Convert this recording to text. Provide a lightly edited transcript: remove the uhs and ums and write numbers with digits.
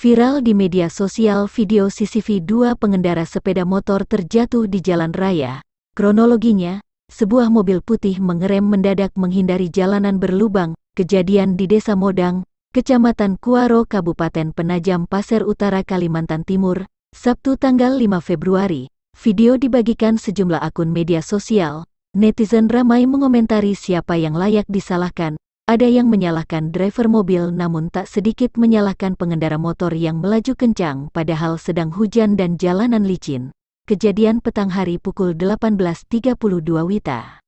Viral di media sosial video CCTV dua pengendara sepeda motor terjatuh di jalan raya. Kronologinya, sebuah mobil putih mengerem mendadak menghindari jalanan berlubang. Kejadian di Desa Modang, Kecamatan Kuaro, Kabupaten Penajam Pasir Utara, Kalimantan Timur, Sabtu tanggal 5 Februari. Video dibagikan sejumlah akun media sosial. Netizen ramai mengomentari siapa yang layak disalahkan. Ada yang menyalahkan driver mobil namun tak sedikit menyalahkan pengendara motor yang melaju kencang padahal sedang hujan dan jalanan licin. Kejadian petang hari pukul 18.32 WITA.